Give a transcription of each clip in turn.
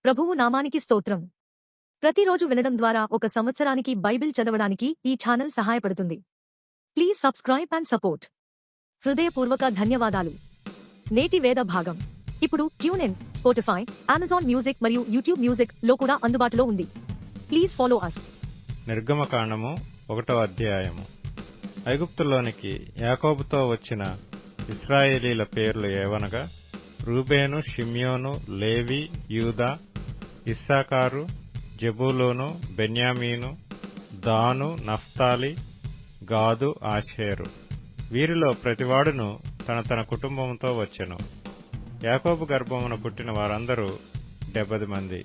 ప్రభువు నామానికి స్తోత్రం. ప్రతిరోజు వినడం ద్వారా ఒక సంవత్సరానికి బైబిల్ చదవడానికి ఈ ఛానల్ సహాయపడుతుంది. Please subscribe and support. హృదయపూర్వక ధన్యవాదాలు. నేటి వేద భాగం ఇప్పుడు tune in, Spotify, Amazon music మరియు యూట్యూబ్ మ్యూజిక్ లో కూడా అందుబాటులో ఉంది. Please follow us. నిర్గమకాండము 1వ అధ్యాయము. ఐగుప్తులోనికి యాకోబుతో వచ్చిన ఇశ్రాయేలీల పేర్లు ఏవనగా రూబేను, షిమ్యోను, లేవి, యూదా, ఇస్సాకారు, జెబూలూను, బెన్యామీను, దాను, నఫ్తాలి, గాదు, ఆషేరు. వీరిలో ప్రతివాడును తన తన కుటుంబంతో వచ్చెను. యాకోబు గర్భమున పుట్టిన వారందరూ 70 మంది.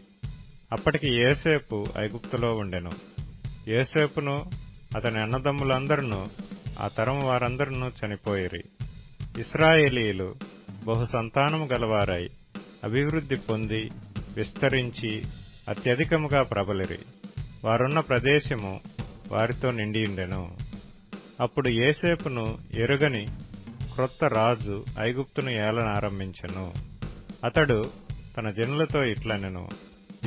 అప్పటికి యోసేపు ఐగుప్తులో ఉండెను. యోసేపును అతని అన్నదమ్ములందరూ ఆ తరం వారందరూ చనిపోయిరి. ఇశ్రాయేలీయులు బహు సంతానము గలవారై అభివృద్ధి పొంది విస్తరించి అత్యధికముగా ప్రబలిరి. వారున్న ప్రదేశము వారితో నిండియుండెను. అప్పుడు యోసేపును ఎరుగని క్రొత్త రాజు ఐగుప్తును ఏలనారంభించెను. అతడు తన జనులతో ఇట్లనెను: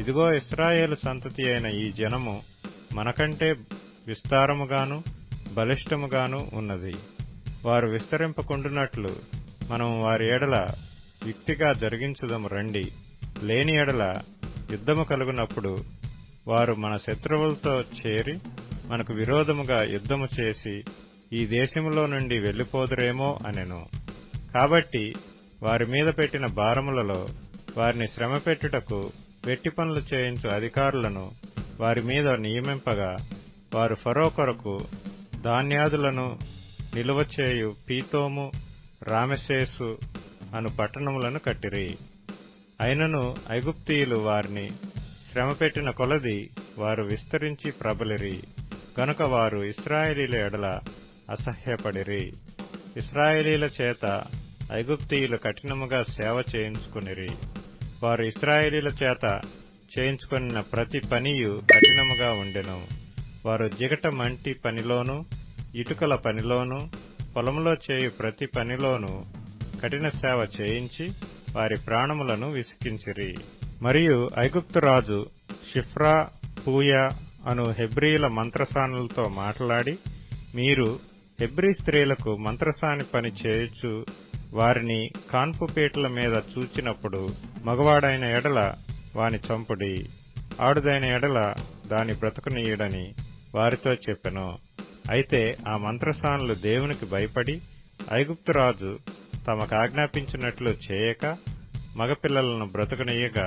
ఇదిగో, ఇశ్రాయేలు సంతతి అయిన ఈ జనము మనకంటే విస్తారముగాను బలిష్టముగాను ఉన్నది. వారు విస్తరింపకుండునట్లు మనము వారి ఎడల యుక్తిగా జరిగించుదము రండి. లేని ఎడల యుద్ధము కలుగునప్పుడు వారు మన శత్రువులతో చేరి మనకు విరోధముగా యుద్ధము చేసి ఈ దేశములో నుండి వెళ్లిపోదురేమో అనెను. కాబట్టి వారి మీద పెట్టిన భారములలో వారిని శ్రమపెట్టుటకు వెట్టి పనులు చేయించు అధికారులను వారి మీద నియమింపగా, వారు ఫరో కొరకు ధాన్యాదులను నిలువచేయు పీతోము, రామెసేసు అను పట్టణములను కట్టిరి. అయినను ఐగుప్తీయులు వారిని శ్రమపెట్టిన కొలది వారు విస్తరించి ప్రబలిరి. గనుక వారు ఇశ్రాయేలీల ఎడల అసహ్యపడిరి. ఇశ్రాయేలీల చేత ఐగుప్తీయులు కఠినముగా సేవ చేయించుకునిరి. వారు ఇశ్రాయేలీల చేత చేయించుకున్న ప్రతి పనియు కఠినముగా ఉండెను. వారు జిగట మంటి పనిలోను, ఇటుకల పనిలోను, పొలంలో చేయు ప్రతి పనిలోనూ కఠిన సేవ చేయించి వారి ప్రాణములను విసికించిరి. మరియు ఐగుప్తు రాజు షిఫ్రా, పూయా అను హెబ్రీల మంత్రసానులతో మాట్లాడి, మీరు హెబ్రీ స్త్రీలకు మంత్రసాని పని చేయుచు వారిని కాన్పు పీటల మీద చూచినప్పుడు మగవాడైన ఎడల వాని చంపుడి, ఆడుదైన ఎడల దాని బ్రతుకునీయుడని వారితో చెప్పెను. అయితే ఆ మంత్రసానులు దేవునికి భయపడి ఐగుప్తురాజు తమకు ఆజ్ఞాపించినట్లు చేయక మగపిల్లలను బ్రతుకునీయగా,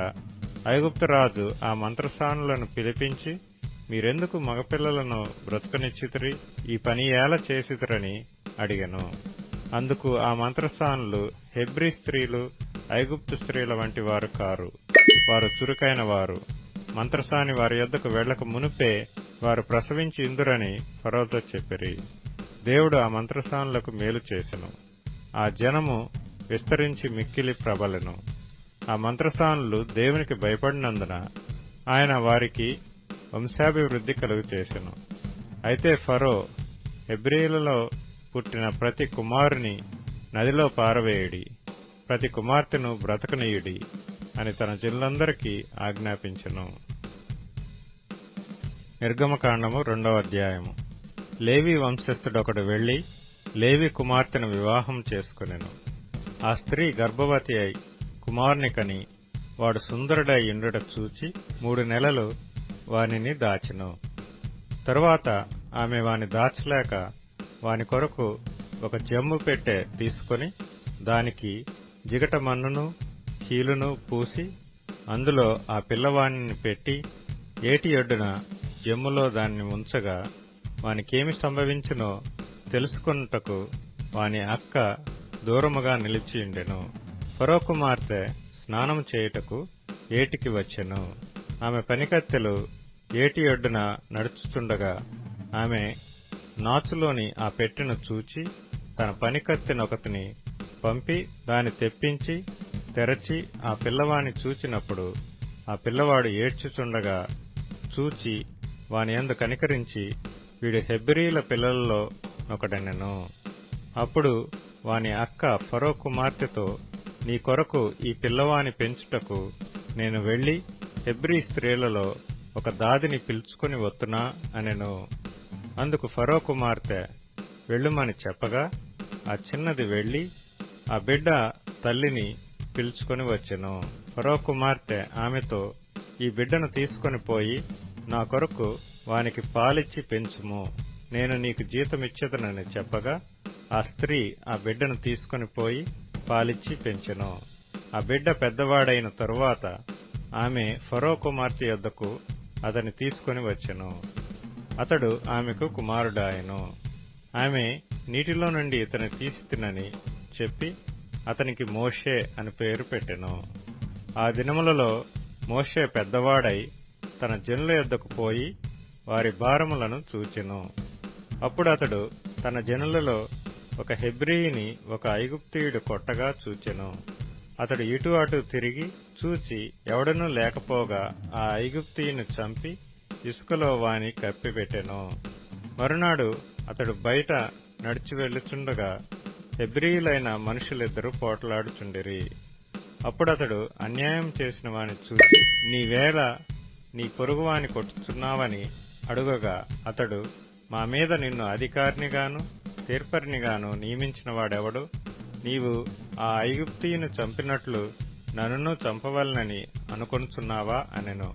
ఐగుప్తురాజు ఆ మంత్రసానులను పిలిపించి, మీరెందుకు మగపిల్లలను బ్రతుకునిచ్చితిరి? ఈ పని ఎలా చేసితిరని అడిగెను. అందుకు ఆ మంత్రసానులు, హెబ్రీ స్త్రీలు ఐగుప్తు స్త్రీల వంటి వారు కారు, వారు చురుకైన వారు. మంత్రసాని వారి యొద్దకు వెళ్లక మునుపే వారు ప్రసవించి ఇందురని ఫరోతో చెప్పిరి. దేవుడు ఆ మంత్రసానులకు మేలు చేసెను. ఆ జనము విస్తరించి మిక్కిలి ప్రబలెను. ఆ మంత్రసానులు దేవునికి భయపడినందున ఆయన వారికి వంశాభివృద్ధి కలుగు చేసెను. అయితే ఫరో, హెబ్రీలలో పుట్టిన ప్రతి కుమారుని నదిలో పారవేయుడి, ప్రతి కుమార్తెను బ్రతకనీయుడి అని తన జనులందరికీ ఆజ్ఞాపించెను. నిర్గమకాండము 2వ అధ్యాయము. లేవి వంశస్థుడొకడు వెళ్లి లేవి కుమార్తెను వివాహం చేసుకునెను. ఆ స్త్రీ గర్భవతి అయి కుమారుని కని వాడు సుందరుడై ఉండుట చూచి 3 నెలలు వానిని దాచెను. తరువాత ఆమె వాని దాచలేక వాని కొరకు ఒక జమ్ము పెట్టె తీసుకుని దానికి జిగట మన్నును కీలును పూసి అందులో ఆ పిల్లవాణిని పెట్టి ఏటి ఒడ్డున జమ్ములో దాన్ని ఉంచగా, వానికేమి సంభవించునో తెలుసుకొనుటకు వాని అక్క దూరముగా నిలిచియుండెను. ఫరో కుమార్తె స్నానము చేయుటకు ఏటికి వచ్చెను. ఆమె పనికత్తెలు ఏటి ఒడ్డున నడుచుచుండగా ఆమె నాచులోని ఆ పెట్టెను చూచి తన పనికత్తెనొకతిని పంపి దాని తెప్పించి తెరచి ఆ పిల్లవాని చూచినప్పుడు ఆ పిల్లవాడు ఏడ్చుచుండగా చూచి వాని యందు కనికరించి, వీడు హెబ్రీల పిల్లలలో ఒకడనెను. అప్పుడు వాని అక్క ఫరో కుమార్తెతో, నీ కొరకు ఈ పిల్లవాని పెంచుటకు నేను వెళ్లి హెబ్రీ స్త్రీలలో ఒక దాదిని పిలుచుకొని వత్తునా అనెను. అందుకు ఫరో కుమార్తె వెళ్ళుమని చెప్పగా ఆ చిన్నది వెళ్లి ఆ బిడ్డ తల్లిని పిలుచుకొని వచ్చెను. ఫరో కుమార్తె ఆమెతో, ఈ బిడ్డను తీసుకొని పోయి నా కొరకు వానికి పాలిచ్చి పెంచుము, నేను నీకు జీతమిచ్చేదనని చెప్పగా ఆ స్త్రీ ఆ బిడ్డను తీసుకొని పోయి పాలిచ్చి పెంచెను. ఆ బిడ్డ పెద్దవాడైన తరువాత ఆమె ఫరో కుమార్తె యొద్దకు అతని తీసుకొని వచ్చెను. అతడు ఆమెకు కుమారుడాయెను. ఆమె నీటిలో నుండి ఇతని తీసి తినని చెప్పి అతనికి మోషే అని పేరు పెట్టెను. ఆ దినములలో మోషే పెద్దవాడై తన జనుల యొద్దకు పోయి వారి భారములను చూచెను. అప్పుడు అతడు తన జనులలో ఒక హెబ్రీయుని ఒక ఐగుప్తీయుడు కొట్టగా చూచెను. అతడు ఇటు అటు తిరిగి చూచి ఎవడనూ లేకపోగా ఆ ఐగుప్తీయుని చంపి ఇసుకలో వాని కప్పిపెట్టెను. మరునాడు అతడు బయట నడిచి వెళ్ళుచుండగా హెబ్రీయులైన మనుషులిద్దరూ పోట్లాడుచుండిరి. అప్పుడతడు అన్యాయం చేసిన వాని చూచి, నీవేళ నీ పొరుగువాని కొట్టుచున్నావని అడుగగా అతడు, మా మీద నిన్ను అధికారినిగాను తీర్పరినిగాను నియమించిన వాడెవడు? నీవు ఆ ఐగుప్తీయుని చంపినట్లు నన్నును చంపవలనని అనుకొనుచున్నావా అనెను.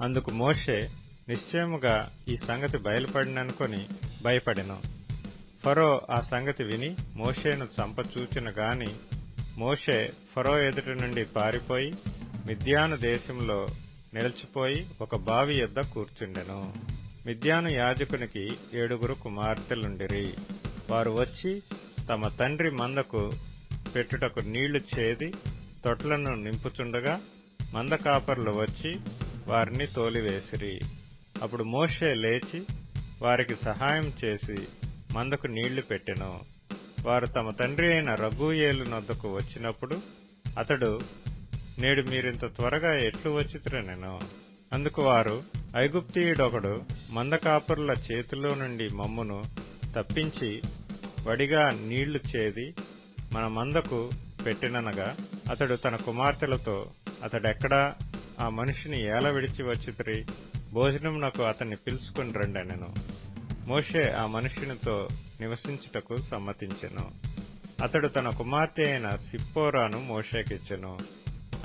అందుకు మోషే నిశ్చయముగా ఈ సంగతి బయలుపడిననుకొని భయపడెను. ఫరో ఆ సంగతి విని మోషేను చంపచూచెను గాని మోషే ఫరో ఎదుటి నుండి పారిపోయి మిద్యాను దేశంలో నిలిచిపోయి ఒక బావి యొద్ద కూర్చుండెను. మిద్యాను యాజకునికి 7 కుమార్తెలుండిరి. వారు వచ్చి తమ తండ్రి మందకు పెట్టుటకు నీళ్లు చేది తొట్లను నింపుచుండగా మంద కాపర్లు వచ్చి వారిని తోలివేసిరి. అప్పుడు మోషే లేచి వారికి సహాయం చేసి మందకు నీళ్లు పెట్టెను. వారు తమ తండ్రి అయిన రగూయేలు నొద్దకు వచ్చినప్పుడు అతడు, నేడు మీరింత త్వరగా ఎట్లు వచ్చితిరనెను. అందుకు వారు, ఐగుప్తీయుడొకడు మందకాపరుల చేతిలో నుండి మమ్మును తప్పించి వడిగా నీళ్లు చేది మన మందకు పెట్టిననగా అతడు తన కుమార్తెలతో, అతడెక్కడా, ఆ మనిషిని ఏల విడిచి వచ్చితిరి, భోజనమునకు అతన్ని పిలుచుకుని రండనెను. మోషే ఆ మనుష్యునితో నివసించుటకు సమ్మతించెను. అతడు తన కుమార్తె అయిన సిప్పోరాను మోషేకిచ్చెను.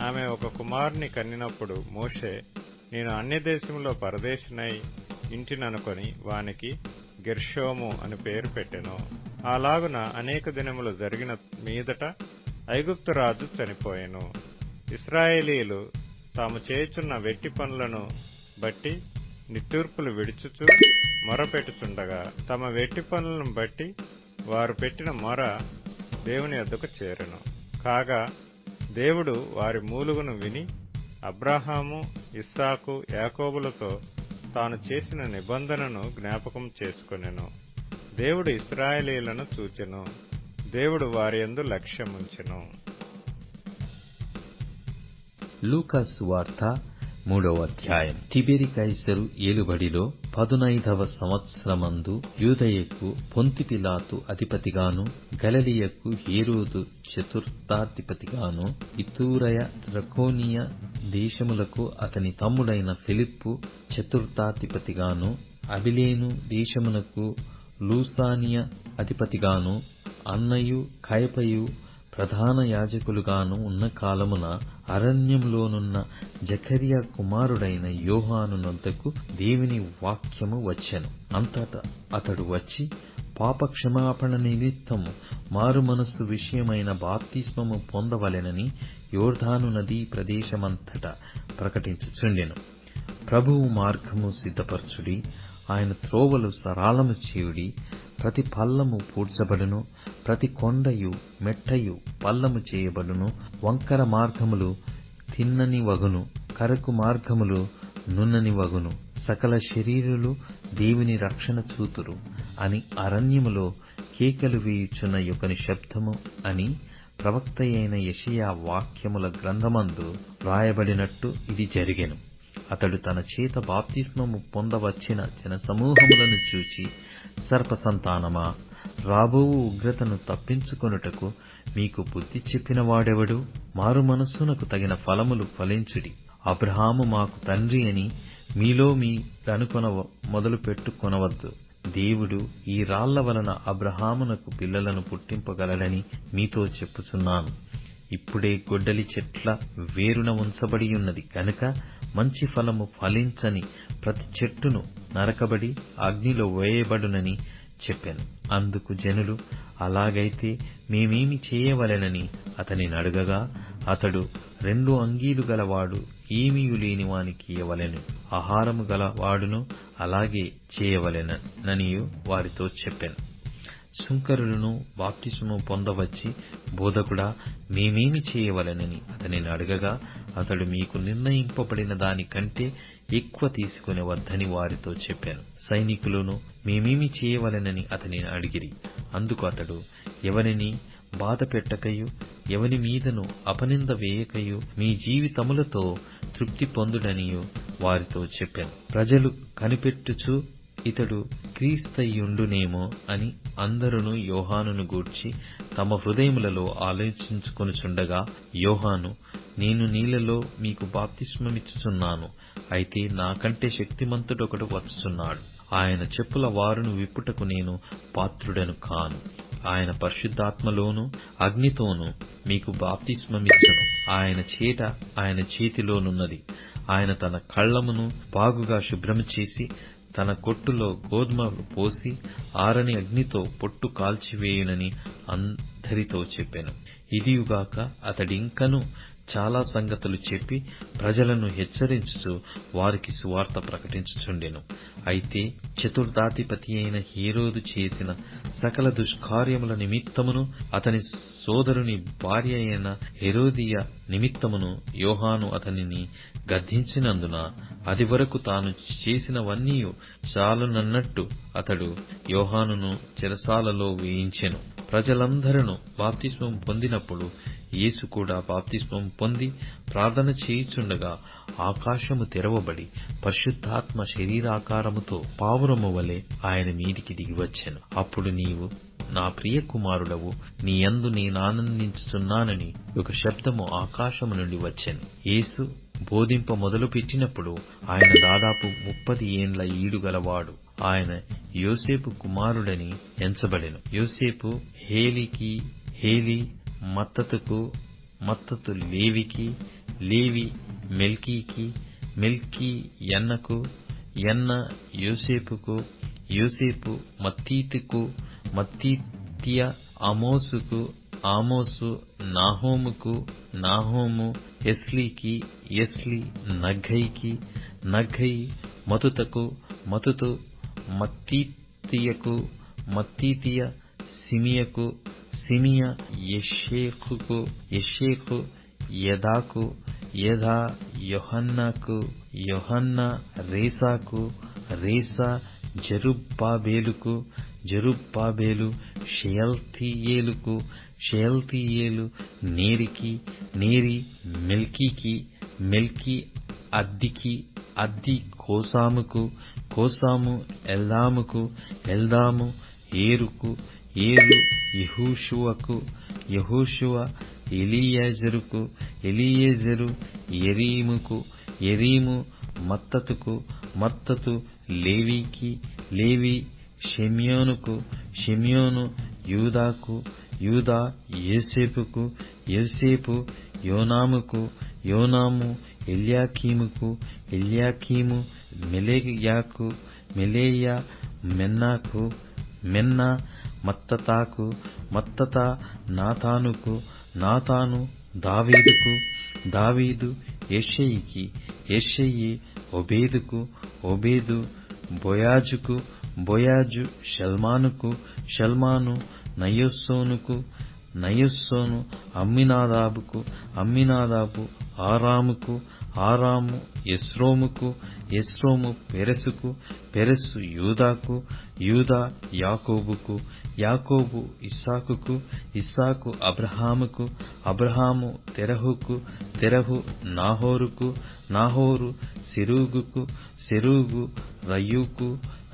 ఆమె ఒక కుమారుని కన్నినప్పుడు మోషే, నేను అన్యదేశంలో పరదేశినై ఇంటిననుకొని వానికి గెర్షోము అని పేరు పెట్టెను. అలాగున అనేక దినములు జరిగిన మీదట ఐగుప్తు రాజు చనిపోయెను. ఇశ్రాయేలీయులు తాము చేయుచున్న వెట్టి పనులను బట్టి నిట్టూర్పులు విడుచుచు మొరపెట్టుచుండగా తమ వెట్టి పనులను బట్టి వారు పెట్టిన మొర దేవుని యొద్దకు చేరెను. కాగా దేవుడు వారి మూలుగును విని అబ్రాహాము, ఇస్సాకు, యాకోబులతో తాను చేసిన నిబంధనను జ్ఞాపకం చేసుకొనెను. దేవుడు ఇశ్రాయేలీయులను చూచెను. దేవుడు వారి యందు లక్ష్యముంచెను. లూకా సువార్త 3వ అధ్యాయం. తిబెరి కైసరు ఏలుబడిలో 15వ సంవత్సరమందు యూదయకు పొంతి పిలాతు అధిపతిగాను, గలిలయకు హేరోదు చతుర్థాధిపతిగాను, ఇతూరయ త్రకోనియ దేశములకు అతని తమ్ముడైన ఫిలిప్పు చతుర్థాధిపతిగాను, అబిలేను దేశమునకు లూసానియ అధిపతిగాను, అన్నయు కయపయు ప్రధాన యాజకులుగాను ఉన్న కాలమున అరణ్యంలోనున్న జకర్యా కుమారుడైన యోహాను నొద్దకు దేవుని వాక్యము వచ్చెను. అంతటా అతడు వచ్చి పాపక్షమాపణ నిమిత్తము మారు మనస్సు విషయమైన బాప్తిస్మము పొందవలెనని యోర్దాను నదీ ప్రదేశమంతటా ప్రకటించుచుండెను. ప్రభువు మార్గము సిద్ధపరచుడి, ఆయన త్రోవలు సరళము చేయుడి, ప్రతి పల్లము పూడ్చబడును, ప్రతి కొండయు మెట్టయు పల్లము చేయబడును, వంకర మార్గములు తిన్నని వగును, కరకు మార్గములు నున్నని వగును, సకల శరీరులు దేవుని రక్షణ చూతురు అని అరణ్యములో కేకలు వేయుచున్న యొకని శబ్దము అని ప్రవక్తయైన యెషయా వాక్యముల గ్రంథమందు వ్రాయబడినట్టు ఇది జరిగెను. అతడు తన చేత బాప్తిస్మము పొందవచ్చిన జనసమూహములను చూచి, సర్పసంతానమా, రాబోవు ఉగ్రతను తప్పించుకొనుటకు మీకు బుద్ధి చెప్పిన వాడెవడు? మారు మనస్సునకు తగిన ఫలములు ఫలించుడి, అబ్రహాము మాకు తండ్రి అని మీలో మీరనుకొన మొదలు పెట్టుకొనవద్దు. దేవుడు ఈ రాళ్ల వలన అబ్రహామునకు పిల్లలను పుట్టింపగలడని మీతో చెప్పుచున్నాను. ఇప్పుడే గొడ్డలి చెట్ల వేరున ఉంచబడి ఉన్నది గనుక మంచి ఫలము ఫలించని ప్రతి చెట్టును నరకబడి అగ్నిలో వేయబడునని చెప్పాను. అందుకు జనులు, అలాగైతే మేమేమి చేయవలెనని అతనిని అడగగా, అతడు 2 అంగీలు గలవాడు ఏమీయు లేని వానికి ఇయ్యవలెను, ఆహారము గలవాడును అలాగే చేయవలెననియు వారితో చెప్పాను. సుంకరులను బాప్తిస్మము పొందవచ్చి, బోధకుడా, మేమేమి చేయవలెనని అతనిని అడగగా, అతడు మీకు నిర్ణయింపబడిన దానికంటే ఎక్కువ తీసుకుని వద్దని వారితో చెప్పాను. సైనికులను మేమేమి చేయవలెనని అతనిని అడిగిరి. అందుకు అతడు, ఎవరిని బాధ పెట్టకయు ఎవని మీదను అపనింద వేయకయు మీ జీవితములతో తృప్తి పొందుడనియు వారితో చెప్పాను. ప్రజలు కనిపెట్టుచు ఇతడు క్రీస్తయుండునేమో అని అందరును యోహానును గూర్చి తమ హృదయములలో ఆలోచించుకొనుచుండగా, యోహాను, నేను నీళ్లలో మీకు బాప్తిస్మమిచ్చుచున్నాను, అయితే నాకంటే శక్తిమంతుడొకడు వచ్చుచున్నాడు. ఆయన చెప్పుల వారును విప్పుటకు నేను పాత్రుడను కాను. ఆయన పరిశుద్ధాత్మలోను అగ్నితోనూ మీకు బాప్తిస్మమిచ్చును. ఆయన చేట ఆయన చేతిలోనున్నది. ఆయన తన కళ్ళమును బాగుగా శుభ్రము చేసి తన కొట్టులో గోధుమలు పోసి ఆరని అగ్నితో పొట్టు కాల్చివేయునని అందరితో చెప్పాను. ఇదియుగాక అతడింకను చాలా సంగతులు చెప్పి ప్రజలను హెచ్చరించుచు వారికి సువార్త ప్రకటించుచుండెను. అయితే చతుర్థాధిపతి అయిన హేరోదు చేసిన సకల దుష్కార్యముల నిమిత్తమును అతని సోదరుని భార్య అయిన హెరోదియ నిమిత్తమును యోహాను అతనిని గద్దించినందున అది వరకు తాను చేసినవన్నీ చాలునన్నట్టు అతడు యోహానును చెరసాలలో వేయించెను. ప్రజలందరూ బాప్తిస్మం పొందినప్పుడు యేసు కూడా బాప్తిస్మం పొంది ప్రార్థన చేయుచుండగా ఆకాశము తెరవబడి పరిశుద్ధాత్మ శరీరాకారముతో పావురము వలె ఆయన మీదికి దిగివచ్చెను. అప్పుడు నీవు నా ప్రియ కుమారుడవు, నీ యందు నేనానందించుచున్నానని ఒక శబ్దము ఆకాశము నుండి వచ్చెను. యేసు బోధింప మొదలుపెట్టినప్పుడు ఆయన దాదాపు 30 ఏండ్ల ఈడుగలవాడు. ఆయన యోసేపు కుమారుడని ఎంచబడెను. యోసేపు హేలికి, హేలి మత్తతుకు, మత్తతు లేవికి, లేవి మెల్కీకి, మెల్కీ యన్నకు, యన్న యోసేపుకు, యోసేపు మత్తీతుకు, మత్తీత్య ఆమోసుకు, ఆమోసు నాహోముకు, నాహోము ఎస్లీకి, ఎస్లీ నగ్గయికి, నగ్గయి మతుతకు, మతుతు మత్తీతియకు, మత్తీతియ సిమియకు, సిమియ యెషేకుకు, యెషేకు యదాకు, యదా యోహన్నకు, యోహన్న రేసాకు, రేసా జెరుబ్బాబేలుకు, జెరుబ్బాబేలు షయల్తీయేలుకు, షయల్తీయేలు నేరికి, నేరి మెల్కీకి, మెల్కీ అద్దికి, అద్ది కోసాముకు, కోసాము ఎల్దాముకు, ఎల్దాము ఏరుకు, ఏరు యెహోషువకు, యెహోషువ ఎలీయెజరుకు, ఎలీయెజరు యెరీముకు, యెరీము మత్తతుకు, మత్తతు లేవీకి, లేవి షిమ్యోనుకు, షిమ్యోను యూదాకు, యూదా యోసేపుకు, యోసేపు యోనాముకు, యోనాము ఎల్యాకీముకు, ఎల్యాకీము మెలెయాకు, మెలెయా మెన్నాకు, మెన్నా మత్తతాకు, మత్తత నాతానుకు, నాతాను దావీదుకు, దావీదు యెషయికి, యెషయి ఓబేదుకు, ఓబేదు బోయాజుకు, బోయాజు షల్మానుకు, షల్మాను నయస్సోనుకు, నయస్సోను అమ్మినాదాబుకు, అమ్మినాదాబు ఆరాముకు, ఆరాము ఎస్రోముకు, ఎస్రోము పెరెసుకు, పెరెసు యూదాకు, యూదా యాకోబుకు, యాకోబు ఇస్సాకుకు, ఇస్సాకు అబ్రహాముకు, అబ్రహాము తెరహుకు, తెరహు నాహోరుకు, నాహోరు సెరూగుకు, సెరూగు రయ్యూకు,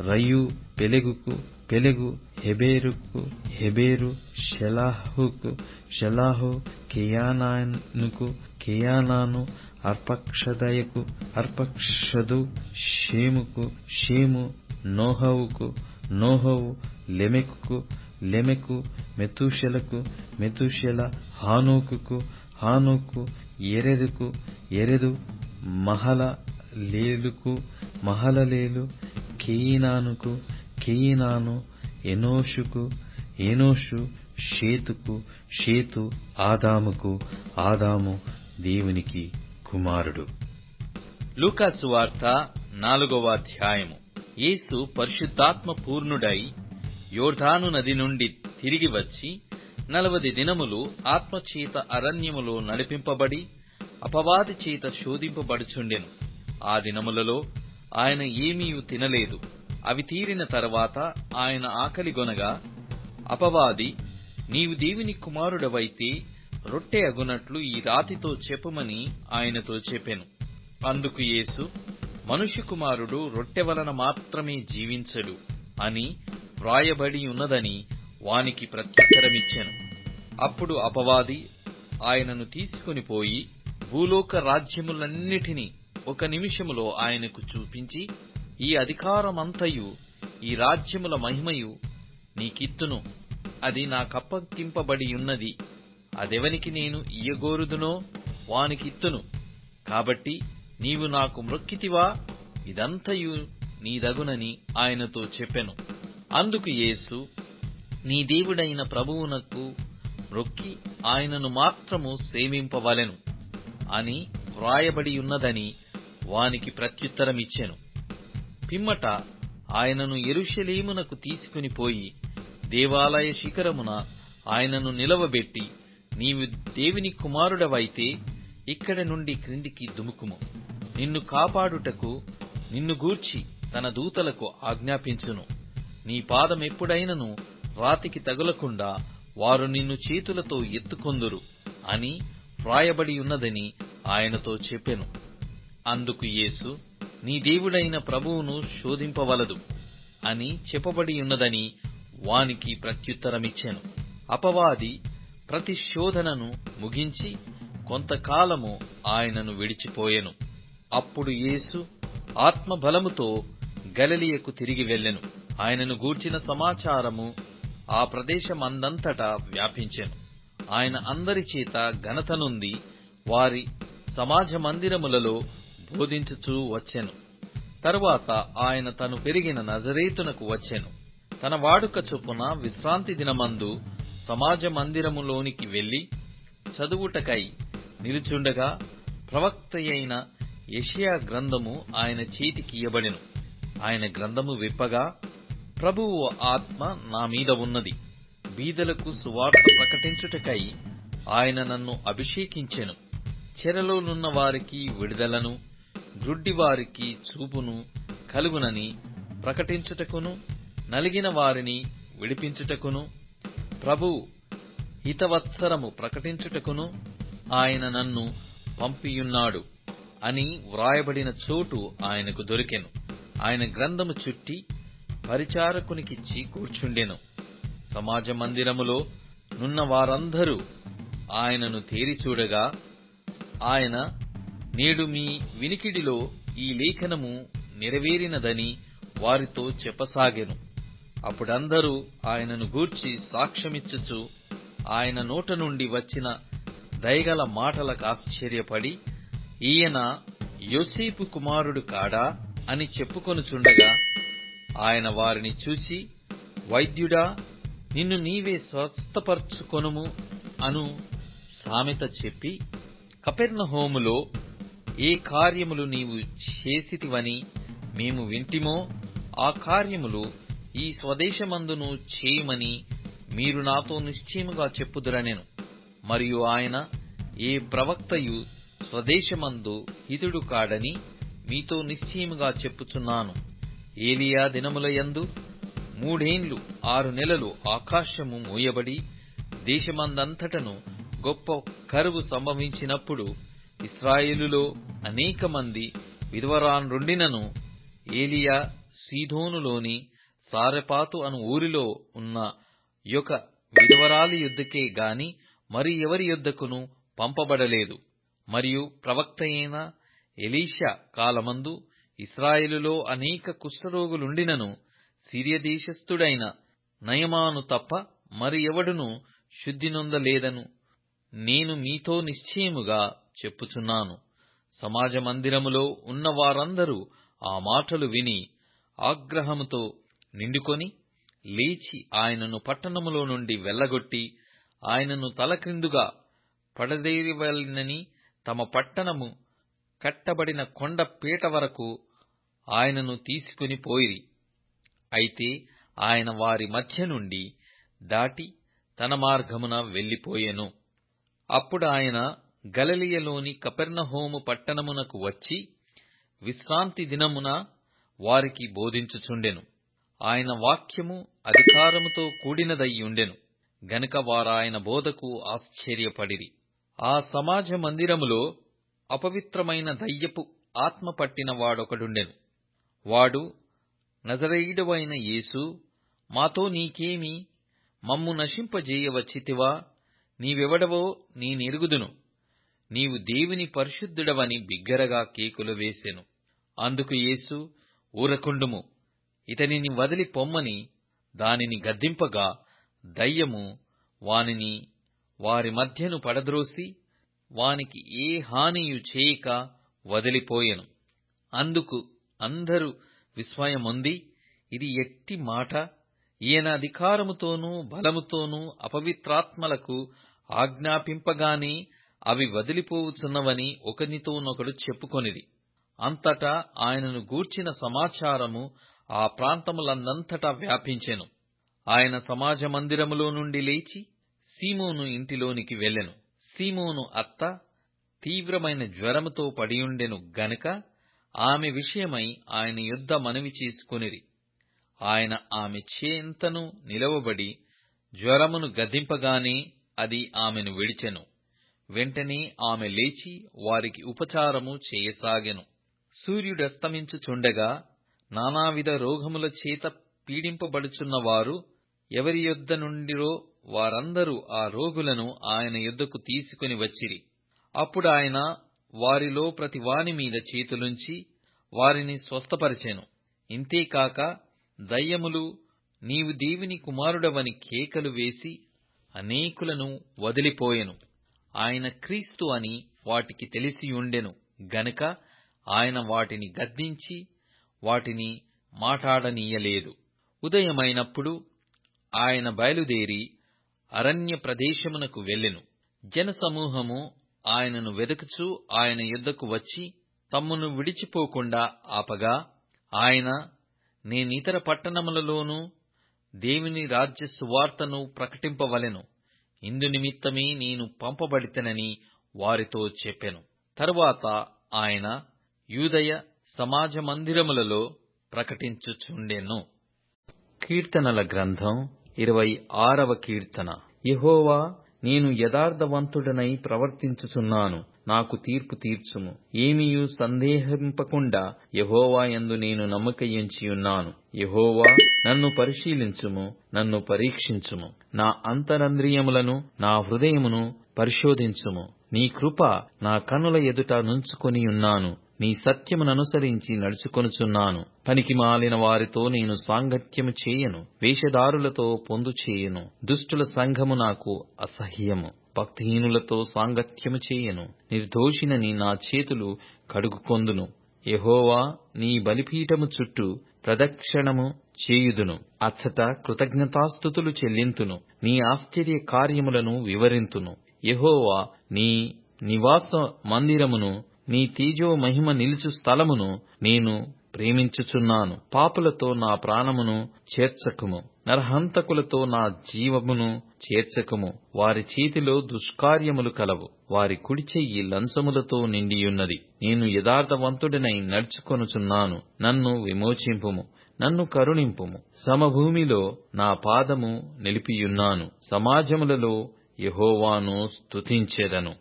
రయ్యూ పెలెగుకు, పెలెగు హెబెరుకు, హెబెరు షెలాహుకు, షెలాహు కెయానానుకు, కెయానాను అర్పక్షదయకు, అర్పక్షదు షేముకు, షేము నోహవుకు, నోహవు లెమెకుకు, లెమెకు మెతూషెలకు, మెతూషెల హానోకుకు, హానోకు ఎరెదుకు, ఎరెదు మహలలేలుకు, మహలలేలు కేయినానుకు, కేయినాను ఎనోషుకు, ఎనోషు షేతుకు, షేతు ఆదాముకు, ఆదాము దేవునికి కుమారుడు. లూకాసు వార్త 4వ అధ్యాయము. యేసు పరిశుద్ధాత్మ పూర్ణుడై యోర్దాను నది నుండి తిరిగి వచ్చి 40 దినములు ఆత్మచేత అరణ్యములో నడిపింపబడి అపవాది చేత శోధింపబడుచుండెను. ఆ దినములలో ఆయన ఏమీయూ తినలేదు. అవి తీరిన తరువాత ఆయన ఆకలిగొనగా అపవాది, నీవు దేవుని కుమారుడవైతే రొట్టె అగునట్లు ఈ రాతితో చెప్పుమని ఆయనతో చెప్పెను. అందుకు యేసు, మనుష్య కుమారుడు రొట్టె వలన మాత్రమే జీవించడు అని వ్రాయబడి ఉన్నదని వానికి ప్రత్యుత్తరమిచ్చెను. అప్పుడు అపవాది ఆయనను తీసుకొని పోయి భూలోక రాజ్యములన్నిటినీ ఒక నిమిషములో ఆయనకు చూపించి, ఈ అధికారమంతయు ఈ రాజ్యముల మహిమయు నీకిత్తును, అది నాకప్పగింపబడియున్నది, అదెవనికి నేను ఇయ్యగోరుదునో వానికిత్తును. కాబట్టి నీవు నాకు మ్రొక్కితివా, ఇదంతయు నీదగునని ఆయనతో చెప్పెను. అందుకు యేసు, నీ దేవుడైన ప్రభువునకు మ్రొక్కి ఆయనను మాత్రము సేవింపవలెను అని వ్రాయబడియున్నదని వానికి ప్రత్యుత్తరమిచ్చెను. పిమ్మట ఆయనను యెరూషలేమునకు తీసుకుని పోయి దేవాలయ శిఖరమున ఆయనను నిలవబెట్టి, నీవు దేవుని కుమారుడవైతే ఇక్కడి నుండి క్రిందికి దుముకుము, నిన్ను కాపాడుటకు నిన్ను గూర్చి తన దూతలకు ఆజ్ఞాపించును, నీ పాదమెప్పుడైనను రాతికి తగులకుండా వారు నిన్ను చేతులతో ఎత్తుకొందురు అని వ్రాయబడి ఉన్నదని ఆయనతో చెప్పెను. అందుకు యేసు, నీ దేవుడైన ప్రభువును శోధింపవలదు అని చెప్పబడి ఉన్నదని వానికి ప్రత్యుత్తరమిచ్చెను. అపవాది ప్రతి శోధనను ముగించి కొంతకాలము ఆయనను విడిచిపోయెను. అప్పుడు యేసు ఆత్మబలముతో గలిలయకు తిరిగి వెళ్ళెను. ఆయనను గూర్చిన సమాచారము ఆ ప్రదేశమందంతటా వ్యాపించెను. ఆయన అందరి చేత ఘనత నొంది వారి సమాజ మందిరములలో బోధించుచూ వచ్చెను. తరువాత ఆయన తను పెరిగిన నజరేతునకు వచ్చెను. తన వాడుక చొప్పున విశ్రాంతి దినమందు సమాజ మందిరములోనికి వెళ్లి చదువుటకై నిలుచుండగా ప్రవక్తయైన యెషయా గ్రంథము ఆయన చేతికియ్యబడెను. ఆయన గ్రంథము విప్పగా, ప్రభువు ఆత్మ నా మీద ఉన్నది, బీదలకు సువార్త ప్రకటించుటకై ఆయన నన్ను అభిషేకించెను, చెరలోనున్న వారికి విడుదలను, గ్రుడ్డివారికి చూపును కలుగునని ప్రకటించుటకును, నలిగిన వారిని విడిపించుటకును, ప్రభువు హితవత్సరము ప్రకటించుటకును ఆయన నన్ను పంపియున్నాడు అని వ్రాయబడిన చోటు ఆయనకు దొరికెను. ఆయన గ్రంథము చుట్టి పరిచారకునికిచ్చి కూర్చుండెను. సమాజ మందిరములో నున్న వారందరూ ఆయనను తేరిచూడగా ఆయన, నేడు మీ వినికిడిలో ఈ లేఖనము నెరవేరినదని వారితో చెప్పసాగెను. అప్పుడందరూ ఆయనను గూర్చి సాక్ష్యమిచ్చుచు ఆయన నోట నుండి వచ్చిన దయగల మాటలకు ఆశ్చర్యపడి, ఈయన యోసేపు కుమారుడు కాడా అని చెప్పుకొనుచుండగా ఆయన వారిని చూచి, వైద్యుడా, నిన్ను నీవే స్వస్థపరచుకొనుము అను సామెత చెప్పి, కపెర్నహూములో ఏ కార్యములు నీవు చేసితివని మేము వింటిమో ఆ కార్యములు ఈ స్వదేశమందును చేయమని మీరు నాతో నిశ్చయముగా చెప్పుదురనెను. మరియు ఆయన, ఏ ప్రవక్తయు స్వదేశమందు హితుడు కాడని మీతో నిశ్చయముగా చెప్పుచున్నాను. ఏలియా దినములయందు 3 ఏండ్లు 6 నెలలు ఆకాశము మూయబడి దేశమందంతటను గొప్ప కరువు సంభవించినప్పుడు ఇశ్రాయేలులో అనేక మంది విధవరాండ్రుండినను ఏలియా సీదోనులోని సారెపాతు అను ఊరిలో ఉన్న యొక విధవరాలి యొద్దకే గాని మరి ఎవరి యొద్దకును పంపబడలేదు. మరియు ప్రవక్త అయిన ఎలీషా కాలమందు ఇశ్రాయేలులో అనేక కుష్ఠరోగులుండినను సిరియా దేశస్థుడైన నయమాను తప్ప మరి ఎవడునూ శుద్ధి నొందలేదను నేను మీతో నిశ్చయముగా చెప్పుచున్నాను. సమాజ మందిరములో ఉన్న వారందరూ ఆ మాటలు విని ఆగ్రహముతో నిండుకొని లేచి ఆయనను పట్టణములో నుండి వెళ్లగొట్టి ఆయనను తలక్రిందుగా పడద్రోయవలెనని తమ పట్టణము కట్టబడిన కొండ పీట వరకు ఆయనను తీసుకుని పోయిరి. అయితే ఆయన వారి మధ్య నుండి దాటి తన మార్గమున వెళ్లిపోయెను. అప్పుడు ఆయన గలిలయలోని కపెర్నహూము పట్టణమునకు వచ్చి విశ్రాంతి దినమున వారికి బోధించుచుండెను. ఆయన వాక్యము అధికారముతో కూడినదయ్యుండెను గనుక వారాయన బోధకు ఆశ్చర్యపడిరి. ఆ సమాజ మందిరములో అపవిత్రమైన దయ్యపు ఆత్మ పట్టిన వాడొకడుండెను. వాడు, నజరేయుడవైన యేసూ, మాతో నీకేమి? మమ్ము నశింపజేయవచ్చితివా? నీవెవడవో నేనెరుగుదును. నీవు దేవుని పరిశుద్ధుడవని బిగ్గరగా కేకులు వేసెను. అందుకు యేసు, ఊరకుండుము, ఇతనిని వదిలి పొమ్మని దానిని గద్దింపగా దయ్యము వానిని వారి మధ్యను పడద్రోసి వానికి ఏ హానియు చేయక వదిలిపోయెను. అందుకు అందరూ విస్మయమొంది, ఇది ఎట్టి మాట! ఈయన అధికారముతోనూ బలముతోనూ అపవిత్రాత్మలకు ఆజ్ఞాపింపగానే అవి వదిలిపోవుచున్నవని ఒకనితోనొకడు చెప్పుకొనిరి. అంతటా ఆయనను గూర్చిన సమాచారము ఆ ప్రాంతములందంతటా వ్యాపించెను. ఆయన సమాజ మందిరములో నుండి లేచి సీమోను ఇంటిలోనికి వెళ్ళెను. సీమోను అత్త తీవ్రమైన జ్వరముతో పడియుండెను గనుక ఆమె విషయమై ఆయన యొద్ద మనవి చేసుకొనిరి. ఆయన ఆమె చెంతను నిలవబడి జ్వరమును గద్దింపగానే అది ఆమెను విడిచెను. వెంటనే ఆమె లేచి వారికి ఉపచారము చేయసాగెను. సూర్యుడస్తమించుచుండగా నానావిధ రోగముల చేత పీడింపబడుచున్నవారు ఎవరి యొద్ద నుండిరో వారందరూ ఆ రోగులను ఆయన యొద్దకు తీసుకుని వచ్చిరి. అప్పుడు ఆయన వారిలో ప్రతివాని మీద చేతులుంచి వారిని స్వస్థపరిచెను. ఇంతేకాక దయ్యములు నీవు దేవుని కుమారుడవని కేకలు వేసి అనేకులను వదిలిపోయెను. ఆయన క్రీస్తు అని వాటికి తెలిసియుండెను గనుక ఆయన వాటిని గద్దించి వాటిని మాటాడనీయలేదు. ఉదయమైనప్పుడు ఆయన బయలుదేరి అరణ్య ప్రదేశమునకు వెళ్ళెను. జనసమూహము ఆయనను వెదకుచూ ఆయన యొద్దకు వచ్చి తమ్మును విడిచిపోకుండా ఆపగా ఆయన, నేనితర పట్టణములలోనూ దేవుని రాజ్య సువార్తను ప్రకటింపవలెను, ఇందునిమిత్తమే నేను పంపబడితెనని వారితో చెప్పెను. తరువాత ఆయన యూదయ సమాజ మందిరములలో ప్రకటించుచుండెను. కీర్తనల గ్రంథం 26వ కీర్తన. యెహోవా, నేను యథార్థవంతుడనై ప్రవర్తించుచున్నాను, నాకు తీర్పు తీర్చుము. ఏమియు సందేహింపకుండా యెహోవా యందు నేను నమ్మకయుంచియున్నాను. యెహోవా, నన్ను పరిశీలించుము, నన్ను పరీక్షించుము. నా అంతరంద్రియములను నా హృదయమును పరిశోధించుము. నీ కృప నా కనుల ఎదుట నుంచుకొనియున్నాను. నీ సత్యముననుసరించి నడుచుకొనుచున్నాను. పనికి మాలిన వారితో నేను సాంగత్యము చేయను, వేషధారులతో పొందు చేయను. దుష్టుల సంఘము నాకు అసహ్యము. భక్తిహీనులతో సాంగత్యము చేయను. నిర్దోషినని నా చేతులు కడుగుకొందును. యెహోవా, నీ బలిపీఠము చుట్టూ ప్రదక్షిణము చేయుదును. అచ్చట కృతజ్ఞతాస్తుతులు చెల్లింతును. నీ ఆశ్చర్య కార్యములను వివరింతును. యెహోవా, నీ నివాస మందిరమును, నీ తేజో మహిమ నిలుచు స్థలమును నేను ప్రేమించుచున్నాను. పాపులతో నా ప్రాణమును చేర్చకుము, నరహంతకులతో నా జీవమును చేర్చకుము. వారి చేతిలో దుష్కార్యములు కలవు, వారి కుడి చెయ్యి లంచములతో నిండియున్నది. నేను యథార్థవంతుడినై నడుచుకొనుచున్నాను, నన్ను విమోచింపుము, నన్ను కరుణింపుము. సమభూమిలో నా పాదము నిలిపియున్నాను, సమాజములలో యెహోవాను స్తుతించెదను.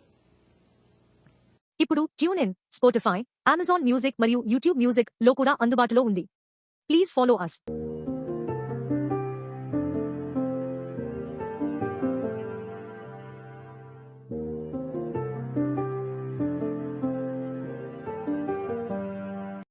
ఇప్పుడు tune in, Spotify, Amazon music మరియు యూట్యూబ్ మ్యూజిక్ లో కూడా అందుబాటులో ఉంది. Please follow us.